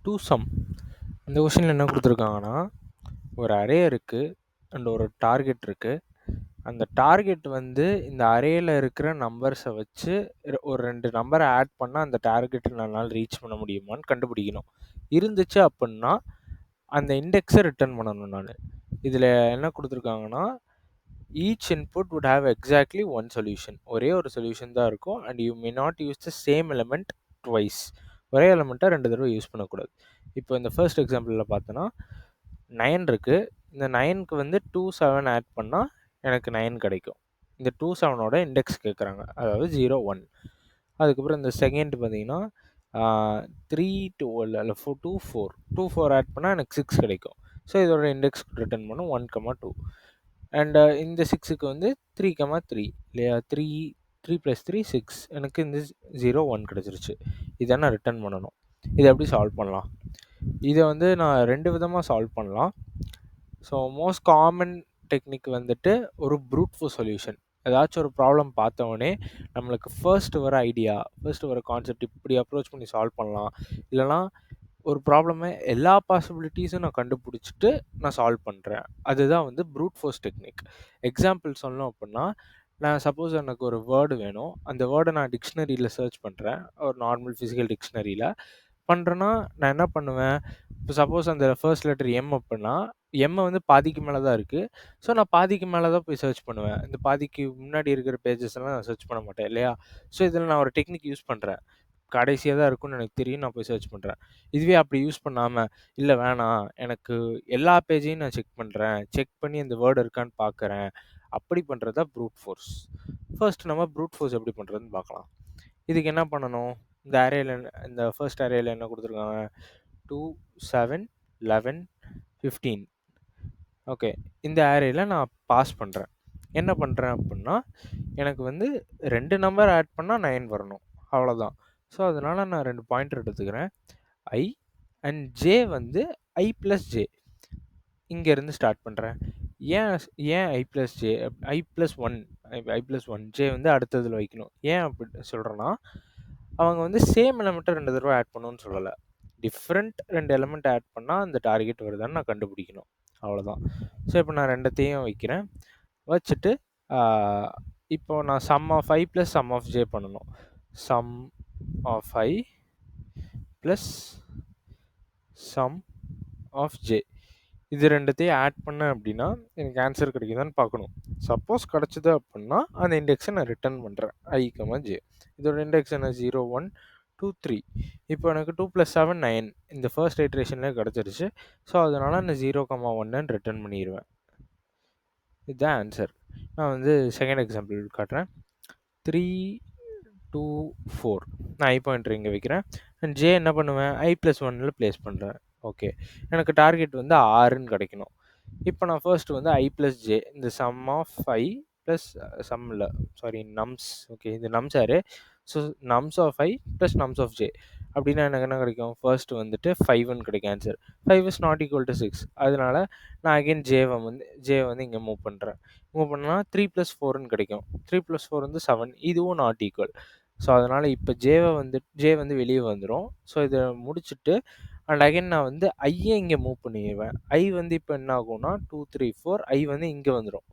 Two some. இந்த கொஷினில் என்ன கொடுத்துருக்காங்கன்னா, ஒரு அரே இருக்குது அண்ட் ஒரு டார்கெட் இருக்குது. அந்த டார்கெட் வந்து இந்த அரேயில் இருக்கிற நம்பர்ஸை வச்சு ஒரு 2 நம்பரை ஆட் பண்ணால் அந்த டார்கெட்டை நம்மளால் ரீச் பண்ண முடியுமான்னு கண்டுபிடிக்கணும். இருந்துச்சு அப்படின்னா அந்த இண்டெக்ஸை ரிட்டர்ன் பண்ணணும். நான் இதில் என்ன கொடுத்துருக்காங்கன்னா, each input would have exactly one solution. ஒரே ஒரு சொல்யூஷன் தான் இருக்கும் and you may not use the same element twice. ஒரே எலமெண்ட்டை 2 தடவை யூஸ் பண்ணக்கூடாது. இப்போ இந்த ஃபர்ஸ்ட் எக்ஸாம்பிளில் பார்த்தோன்னா 9 இருக்குது. இந்த 9க்கு வந்து 2 7 ஆட் பண்ணால் எனக்கு 9 கிடைக்கும். இந்த 2 7ஓட இண்டெக்ஸ் கேட்குறாங்க, அதாவது 0 1. அதுக்கப்புறம் இந்த செகண்ட் பார்த்தீங்கன்னா 3 2 இல்லை 4 2 4 2 4 ஆட் பண்ணால் எனக்கு 6 கிடைக்கும். ஸோ இதோட இண்டெக்ஸ் ரிட்டர்ன் பண்ணும் 1 2. அண்ட் இந்த 6க்கு வந்து 3 3 இல்லையா, 3 3 + 3 6. எனக்கு இந்த 0 1 கிடச்சிருச்சு. இதை நான் ரிட்டர்ன் பண்ணணும். இதை எப்படி சால்வ் பண்ணலாம்? இதை வந்து நான் 2 விதமாக சால்வ் பண்ணலாம். ஸோ மோஸ்ட் காமன் டெக்னிக் வந்துட்டு ஒரு ப்ரூட் ஃபோர்ஸ் சொல்யூஷன். ஏதாச்சும் ஒரு ப்ராப்ளம் பார்த்தவொடனே நம்மளுக்கு ஃபர்ஸ்ட் வர ஐடியா, ஃபர்ஸ்ட் வர கான்செப்ட் இப்படி அப்ரோச் பண்ணி சால்வ் பண்ணலாம். இல்லைனா ஒரு ப்ராப்ளமை எல்லா பாசிபிலிட்டிஸும் நான் கண்டுபிடிச்சிட்டு நான் சால்வ் பண்ணுறேன். அதுதான் வந்து ப்ரூட் ஃபோர்ஸ் டெக்னிக். எக்ஸாம்பிள் சொல்லணும் அப்படின்னா, நான் சப்போஸ் எனக்கு ஒரு வேர்டு வேணும். அந்த வேர்டை நான் டிக்ஷனரியில் சர்ச் பண்ணுறேன். ஒரு நார்மல் ஃபிசிக்கல் டிக்ஷனரியில் பண்ணுறேன்னா நான் என்ன பண்ணுவேன்? இப்போ சப்போஸ் அந்த ஃபர்ஸ்ட் லெட்டர் எம் அப்படின்னா, எம்மை வந்து பாதிக்கு மேலே தான் இருக்குது. ஸோ நான் பாதிக்கு மேலே தான் போய் சர்ச் பண்ணுவேன். இந்த பாதிக்கு முன்னாடி இருக்கிற பேஜஸ் எல்லாம் நான் சர்ச் பண்ண மாட்டேன் இல்லையா? ஸோ இதில் நான் ஒரு டெக்னிக் யூஸ் பண்ணுறேன். கடைசியாக தான் இருக்கும்னு எனக்கு தெரியும், நான் போய் சர்ச் பண்ணுறேன். இதுவே அப்படி யூஸ் பண்ணாமல், இல்லை வேணாம் எனக்கு எல்லா பேஜையும் நான் செக் பண்ணுறேன், செக் பண்ணி அந்த வேர்டு இருக்கான்னு பார்க்குறேன், அப்படி பண்ணுறது தான் ப்ரூட் ஃபோர்ஸ். ஃபர்ஸ்ட் நம்ம ப்ரூட் ஃபோர்ஸ் எப்படி பண்ணுறதுன்னு பார்க்கலாம். இதுக்கு என்ன பண்ணணும்? இந்த அரேயில் இந்த ஃபர்ஸ்ட் அரேயில் என்ன கொடுத்துருக்காங்க? 2 7 11 15. ஓகே, இந்த அரேயில் நான் பாஸ் பண்ணுறேன். என்ன பண்ணுறேன் அப்படின்னா, எனக்கு வந்து 2 நம்பர் ஆட் பண்ணால் 9 வரணும், அவ்வளோதான். ஸோ அதனால் நான் 2 பாயிண்டர் எடுத்துக்கிறேன். ஐ அண்ட் ஜே வந்து ஐ ப்ளஸ் ஜே இங்கேருந்து ஸ்டார்ட் பண்ணுறேன். ஏன் ஏன் ஐ ப்ளஸ் ஜே, ஐ ப்ளஸ் 1, ஐ ப்ளஸ் 1 ஜே வந்து அடுத்ததில் வைக்கணும். ஏன் அப்படி சொல்கிறேன்னா, அவங்க வந்து சேம் எலமெண்ட்டை 2 தடவை ஆட் பண்ணணும்னு சொல்லலை. டிஃப்ரெண்ட் 2 எலமெண்ட் ஆட் பண்ணால் அந்த டார்கெட் வருதான்னு நான் கண்டுபிடிக்கணும், அவ்வளோதான். ஸோ இப்போ நான் 2த்தையும் வைக்கிறேன். வச்சுட்டு இப்போ நான் sum of I plus sum of J பண்ணணும். Sum of I plus sum of J, இது 2த்தையும் ஆட் பண்ணேன் அப்படின்னா எனக்கு ஆன்சர் கிடைக்குதான்னு பார்க்கணும். சப்போஸ் கிடச்சிது அப்படின்னா அந்த இண்டெக்ஸை நான் ரிட்டர்ன் பண்ணுறேன், ஐ ஜே. இதோட இண்டெக்ஸ் என்ன? 0 1 2 3. இப்போ எனக்கு 2 + 7 9 இந்த ஃபர்ஸ்ட் ஐட்ரேஷன்லேயே கிடச்சிருச்சு. ஸோ அதனால் நான் 0 1 ரிட்டர்ன் பண்ணிடுவேன். இதுதான் ஆன்சர். நான் வந்து செகண்ட் எக்ஸாம்பிள் காட்டுறேன். 3 2 4. நான் ஐ பாயிண்டர் இங்கே வைக்கிறேன். அண்ட் ஜே என்ன பண்ணுவேன்? ஐ ப்ளஸ் 1ல் ப்ளேஸ் பண்ணுறேன். ஓகே, எனக்கு டார்கெட் வந்து 6ன்னு கிடைக்கணும். இப்போ நான் ஃபர்ஸ்ட் வந்து ஐ ப்ளஸ் ஜே, இந்த sum of I plus sum இல்லை சாரி நம்ஸ். ஓகே, இது nums array. So nums of I plus nums of J அப்படின்னா எனக்கு என்ன கிடைக்கும்? ஃபர்ஸ்ட் வந்துட்டு 5ன்னு கிடைக்கும் answer. 5 is not equal to 6. அதனால நான் அகெயின் ஜே வந்து இங்கே மூவ் பண்ணுறேன். மூவ் பண்ணால் 3 + 4ன்னு கிடைக்கும். 3 + 4 வந்து 7. இதுவும் நாட் ஈக்குவல். ஸோ அதனால் இப்போ ஜே வந்து வெளியே வந்துடும். ஸோ இதை முடிச்சுட்டு அண்ட் அகைன் நான் வந்து ஐயை இங்கே மூவ் பண்ணிடுவேன். ஐ வந்து இப்போ என்ன ஆகும்னா 2 3 4, ஐ வந்து இங்கே வந்துடும்.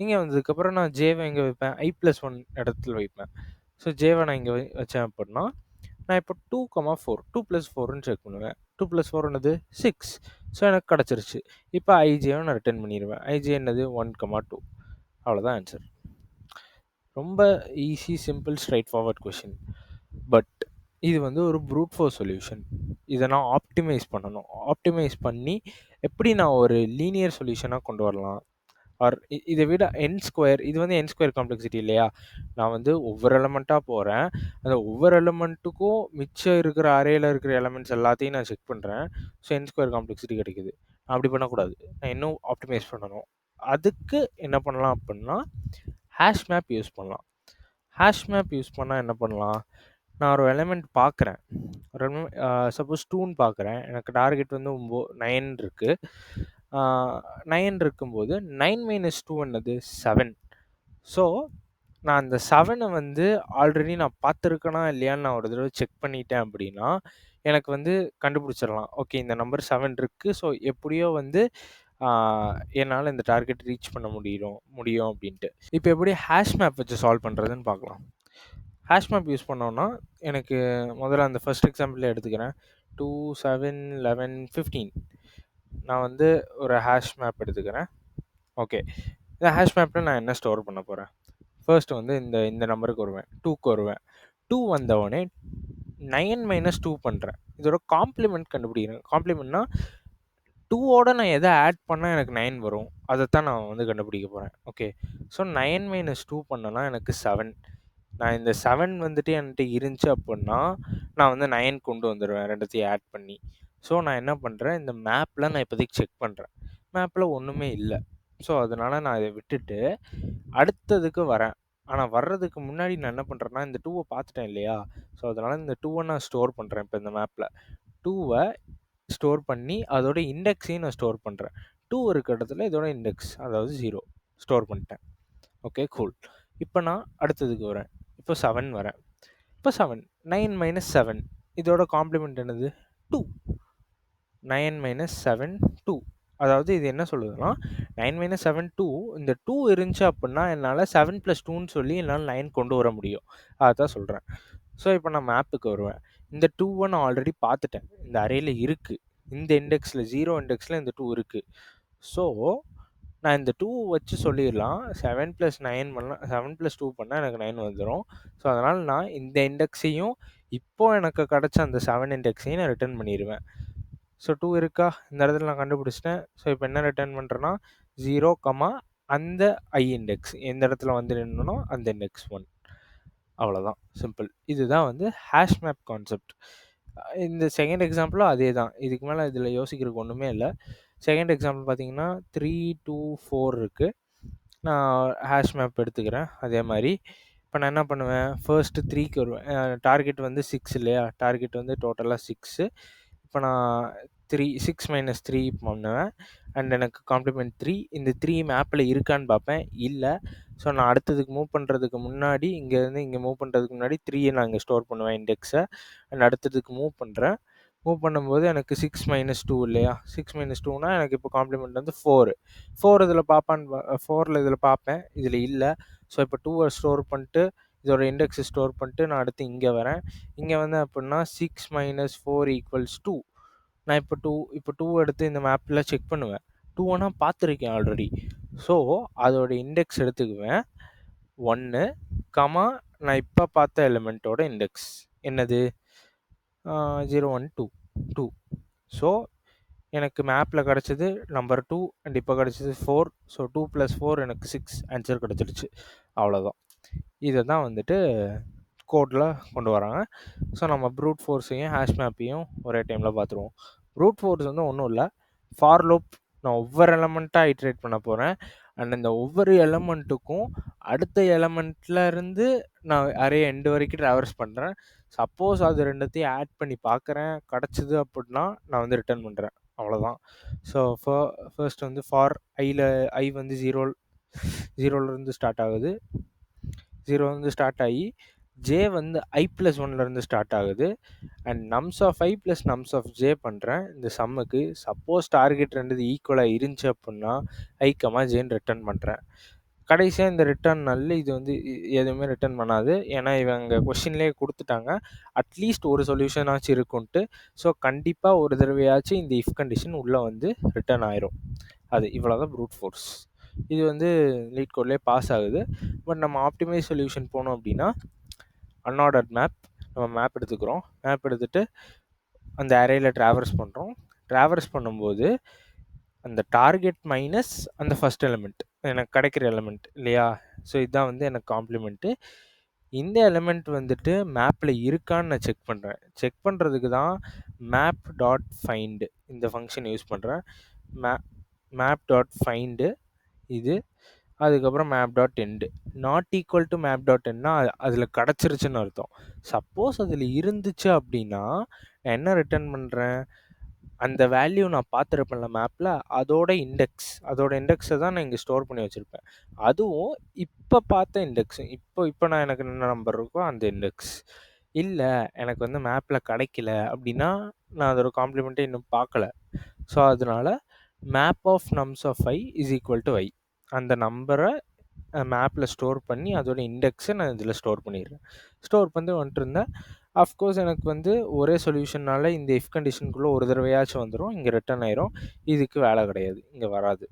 இங்கே வந்ததுக்கப்புறம் நான் ஜேவை எங்கே வைப்பேன்? ஐ ப்ளஸ் 1 இடத்துல வைப்பேன். ஸோ ஜேவை நான் இங்கே வச்சேன் அப்படின்னா நான் இப்போ 2 4 2 + 4ன்னு செக் பண்ணுவேன். 2 + 4 என்னது? 6. ஸோ எனக்கு கிடச்சிருச்சு. இப்போ ஐஜேவை நான் ரிட்டர்ன் பண்ணிடுவேன். ஐஜே என்னது? 1 2. அவ்வளோதான் ஆன்சர். ரொம்ப easy, simple, straight forward question. But இது வந்து ஒரு ப்ரூட் ஃபோர்ஸ் சொல்யூஷன். இதை நான் ஆப்டிமைஸ் பண்ணணும். ஆப்டிமைஸ் பண்ணி எப்படி நான் ஒரு லீனியர் சொல்யூஷனாக கொண்டு வரலாம்? ஆர் இதை விட n², இது வந்து n² காம்ப்ளெக்சிட்டி இல்லையா? நான் வந்து ஒவ்வொரு எலமெண்ட்டாக போகிறேன். அந்த ஒவ்வொரு எலமெண்ட்டுக்கும் மிச்சம் இருக்கிற அரேயில் இருக்கிற எலமெண்ட்ஸ் எல்லாத்தையும் நான் செக் பண்ணுறேன். ஸோ n² காம்ப்ளெக்சிட்டி கிடைக்குது. நான் அப்படி பண்ணக்கூடாது. நான் இன்னும் ஆப்டிமைஸ் பண்ணணும். அதுக்கு என்ன பண்ணலாம் அப்படின்னா, ஹேஷ் மேப் யூஸ் பண்ணலாம். ஹேஷ் மேப் யூஸ் பண்ணால் என்ன பண்ணலாம்? நான் ஒரு எலமெண்ட் பார்க்குறேன். சப்போஸ் 2ன்னு பார்க்குறேன். எனக்கு டார்கெட் வந்து 9 இருக்குது. 9 இருக்கும்போது 9 - 2 என்னது? 7. ஸோ நான் அந்த 7 வந்து ஆல்ரெடி நான் பார்த்துருக்கேனா இல்லையான்னு நான் ஒரு தடவை செக் பண்ணிட்டேன் அப்படின்னா எனக்கு வந்து கண்டுபிடிச்சிடலாம். ஓகே இந்த நம்பர் 7 இருக்கு. ஸோ எப்படியோ வந்து ஆ, என்னால இந்த டார்கெட் ரீச் பண்ண முடியும் அப்படின்ட்டு. இப்போ எப்படி ஹேஷ் மேப் வச்சு சால்வ் பண்ணுறதுன்னு பார்க்கலாம். ஹேஷ் மேப் யூஸ் பண்ணோம்னா எனக்கு முதல்ல அந்த ஃபர்ஸ்ட் எக்ஸாம்பிள் எடுத்துக்கிறேன். 2, 7, 11, 15 நான் வந்து ஒரு ஹேஷ் மேப் எடுத்துக்கிறேன். ஓகே இந்த ஹேஷ் மேப்பில் நான் என்ன ஸ்டோர் பண்ண போகிறேன்? ஃபர்ஸ்ட் வந்து இந்த இந்த நம்பருக்கு வருவேன், 2க்கு வருவேன். 2 வந்தவொடனே 9 மைனஸ் 2 பண்ணுறேன். இதோட காம்ப்ளிமெண்ட் கண்டுபிடிக்கிறேன். காம்ப்ளிமெண்ட்னா 2ஓட நான் எதை ஆட் பண்ணால் எனக்கு 9 வரும், அதைத்தான் நான் வந்து கண்டுபிடிக்க போகிறேன். ஓகே ஸோ 9 மைனஸ் 2 பண்ணனா எனக்கு 7. நான் இந்த 7 வந்துட்டு என்கிட்ட இருந்துச்சு அப்படின்னா நான் வந்து 9 கொண்டு வந்துடுவேன் ரெண்டுத்தையும் ஆட் பண்ணி. ஸோ நான் என்ன பண்ணுறேன், இந்த மேப்பில் நான் இப்போதைக்கு செக் பண்ணுறேன். மேப்பில் ஒன்றுமே இல்லை. ஸோ அதனால் நான் இதை விட்டுட்டு அடுத்ததுக்கு வரேன். ஆனால் வர்றதுக்கு முன்னாடி நான் என்ன பண்ணுறேன்னா இந்த 2வை பார்த்துட்டேன் இல்லையா? ஸோ அதனால் இந்த 2வை நான் ஸ்டோர் பண்ணுறேன். இப்போ இந்த மேப்பில் 2வை ஸ்டோர் பண்ணி அதோட இண்டெக்ஸையும் நான் ஸ்டோர் பண்ணுறேன். 2 இருக்க இடத்துல இதோட இண்டெக்ஸ் அதாவது 0 ஸ்டோர் பண்ணிட்டேன். Okay cool. இப்போ நான் அடுத்ததுக்கு வரேன். இப்போ 7 வரேன். இப்போ 7 9 மைனஸ் 7 இதோட காம்ப்ளிமெண்ட் என்னது? 2. 9 மைனஸ் 7 2. அதாவது இது என்ன சொல்லுதுன்னா 9 மைனஸ் 7 2. இந்த 2 இருந்துச்சு அப்படின்னா என்னால் 7 ப்ளஸ் 2ன்னு சொல்லி என்னால் 9 கொண்டு வர முடியும். அதான் சொல்கிறேன். ஸோ இப்போ நான் மேப்புக்கு வருவேன். இந்த 2வை நான் ஆல்ரெடி பார்த்துட்டேன். இந்த அரேல இருக்குது. இந்த இண்டெக்ஸில் 0 இண்டெக்ஸில் இந்த 2 இருக்குது. ஸோ நான் இந்த 2 வச்சு சொல்லிடலாம் 7 ப்ளஸ் 9 பண்ணலாம், 7 ப்ளஸ் 2 பண்ணால் எனக்கு 9 வந்துடும். ஸோ அதனால் நான் இந்த இண்டெக்ஸையும் இப்போது எனக்கு கிடச்ச அந்த 7 இண்டெக்ஸையும் நான் ரிட்டர்ன் பண்ணிடுவேன். ஸோ 2 இருக்கா? இந்த இடத்துல நான் கண்டுபிடிச்சிட்டேன். ஸோ இப்போ என்ன ரிட்டர்ன் பண்ணுறேன்னா 0, அந்த ஐ இண்டெக்ஸ் எந்த இடத்துல வந்து நின்னனோ அந்த இண்டெக்ஸ் 1. அவ்வளோதான் சிம்பிள். இதுதான் வந்து ஹேஷ் மேப் கான்செப்ட். இந்த செகண்ட் எக்ஸாம்பிளும் அதே தான். இதுக்கு மேலே இதில் யோசிக்கிறதுக்கு ஒன்றுமே இல்லை. செகண்ட் எக்ஸாம்பிள் பார்த்தீங்கன்னா 3, 2, 4 இருக்குது. நான் ஹேஷ் மேப் எடுத்துக்கிறேன். அதே மாதிரி இப்போ நான் என்ன பண்ணுவேன், ஃபர்ஸ்ட்டு 3க்கு வருவேன். டார்கெட் வந்து 6 இல்லையா? டார்கெட் வந்து டோட்டலாக 6. இப்போ நான் 6 மைனஸ் 3 பண்ணுவேன். அண்ட் எனக்கு காம்ப்ளிமெண்ட் 3. இந்த 3 மேப்பில் இருக்கான்னு பார்ப்பேன். இல்லை. ஸோ நான் அடுத்ததுக்கு மூவ் பண்ணுறதுக்கு முன்னாடி இங்கேருந்து இங்கே மூவ் பண்ணுறதுக்கு முன்னாடி 3யை நான் இங்கே ஸ்டோர் பண்ணுவேன் இண்டெக்ஸை. அண்ட் அடுத்ததுக்கு மூவ் பண்ணுறேன். மூவ் பண்ணும்போது எனக்கு 6 மைனஸ் 2 இல்லையா? 6 மைனஸ் 2னா எனக்கு இப்போ காம்ப்ளிமெண்ட் வந்து 4. 4 இதில் பார்ப்பான்னு 4ல் இதில் பார்ப்பேன். இதில் இல்லை. ஸோ இப்போ 2வை ஸ்டோர் பண்ணிட்டு இதோட இண்டெக்ஸை ஸ்டோர் பண்ணிட்டு நான் அடுத்து இங்கே வரேன். இங்கே வந்து அப்படின்னா 6 மைனஸ் 4 ஈக்குவல்ஸ் 2. நான் இப்போ 2 எடுத்து இந்த மேப்பில் செக் பண்ணுவேன். 2 நான் பார்த்துருக்கேன் ஆல்ரெடி. ஸோ அதோட இண்டெக்ஸ் எடுத்துக்குவேன் 1, நான் இப்போ பார்த்த எலிமெண்ட்டோட இண்டெக்ஸ் என்னது? 0, 1, 2. 2. ஸோ எனக்கு மேப்பில் கிடச்சது நம்பர் 2 அண்ட் இப்போ கிடச்சது 4. ஸோ 2 + 4 எனக்கு 6 ஆன்சர் கிடச்சிடுச்சு. அவ்வளோதான். இதை தான் வந்துட்டு கோடில் கொண்டு வராங்க. ஸோ நம்ம ப்ரூட் ஃபோர்ஸையும் ஹேஷ் மேப்பையும் ஒரே டைமில் பார்த்துருவோம். ப்ரூட் ஃபோர்ஸ் வந்து ஒன்றும் இல்லை, ஃபார் லூப். நான் ஒவ்வொரு எலமெண்ட்டாக ஐட்ரேட் பண்ண போகிறேன். அண்ட் இந்த ஒவ்வொரு எலமெண்ட்டுக்கும் அடுத்த எலமெண்ட்டில் இருந்து நான் அரே எண்டு வரைக்கும் ட்ராவர்ஸ் பண்ணுறேன். சப்போஸ் அது ரெண்டுத்தையும் ஆட் பண்ணி பார்க்குறேன், கிடச்சிது அப்படின்னா நான் வந்து ரிட்டர்ன் பண்ணுறேன். அவ்வளோதான். ஸோ ஃபர்ஸ்ட் வந்து ஃபார் ஐ வந்து 0லேருந்து ஸ்டார்ட் ஆகுது. 0 ஸ்டார்ட் ஆகி ஜே வந்து i + 1லேருந்து ஸ்டார்ட் ஆகுது. And nums of i + nums of J பண்ணுறேன் இந்த சம்முக்கு. சப்போஸ் டார்கெட் ரெண்டு ஈக்குவலாக இருந்துச்சு அப்படின்னா i, ஜேன்னு ரிட்டர்ன் பண்ணுறேன். கடைசியாக இந்த ரிட்டர்ன் இது வந்து எதுவுமே ரிட்டர்ன் பண்ணாது. ஏன்னா இவங்க கொஷின்லேயே கொடுத்துட்டாங்க அட்லீஸ்ட் ஒரு சொல்யூஷனாச்சும் இருக்குன்ட்டு. ஸோ கண்டிப்பாக ஒரு தடவையாச்சும் இந்த இஃப் கண்டிஷன் உள்ளே வந்து ரிட்டர்ன் ஆயிரும். அது இவ்வளோதான் ப்ரூட் ஃபோர்ஸ். இது வந்து லீட் கோட்லேயே பாஸ் ஆகுது. பட் நம்ம ஆப்டிமைஸ் சொல்யூஷன் போனோம் அப்படின்னா அன்ஆர்டர்ட் நம்ம மேப் எடுத்துக்கிறோம். மேப் எடுத்துகிட்டு அந்த அரேயில் ட்ராவர்ஸ் பண்ணுறோம். ட்ராவர்ஸ் பண்ணும்போது அந்த டார்கெட் மைனஸ் அந்த ஃபஸ்ட் எலிமெண்ட் எனக்கு கிடைக்கிற எலிமெண்ட் இல்லையா? ஸோ இதுதான் வந்து எனக்கு காம்ப்ளிமெண்ட்டு. இந்த எலிமெண்ட் வந்துட்டு மேப்பில் இருக்கான்னு நான் செக் பண்ணுறேன். செக் பண்ணுறதுக்கு தான் map.find இந்த ஃபங்க்ஷன் யூஸ் பண்ணுறேன். map.find இது, அதுக்கப்புறம் map.end. நாட் ஈக்குவல் டு map.endனா அதில் கிடச்சிருச்சுன்னு அர்த்தம். சப்போஸ் அதில் இருந்துச்சு அப்படின்னா நான் என்ன ரிட்டர்ன் பண்ணுறேன், அந்த வேல்யூ நான் பார்த்துருப்பேன்ல மேப்பில், அதோட இண்டெக்ஸை தான் நான் இங்கே ஸ்டோர் பண்ணி வச்சுருப்பேன். அதுவும் இப்போ பார்த்த இண்டெக்ஸ், இப்போ நான் எனக்கு என்ன நம்பர் இருக்கோ அந்த இண்டெக்ஸ். இல்ல, எனக்கு வந்து மேப்ல கிடைக்கல அப்படின்னா, நான் அதோட காம்ப்ளிமெண்ட்டே இன்னும் பார்க்கல. ஸோ, அதனால map of nums of I is equal to I. அந்த நம்பர மேப்ல ஸ்டோர் பண்ணி, அதோட இண்டெக்ஸை நான் இதில ஸ்டோர் பண்ணிடுறேன். ஸ்டோர் பண்ணி வந்துட்டுருந்தேன். அஃப்கோர்ஸ் எனக்கு வந்து ஒரே சொல்யூஷன்னால இந்த இஃப் கண்டிஷனுக்குள்ள ஒரு தடவையாச்சும் வந்துரும். இங்க ரிட்டர்ன் ஆயிரும். இதுக்கு வேலை கிடையாது. இங்க வராது.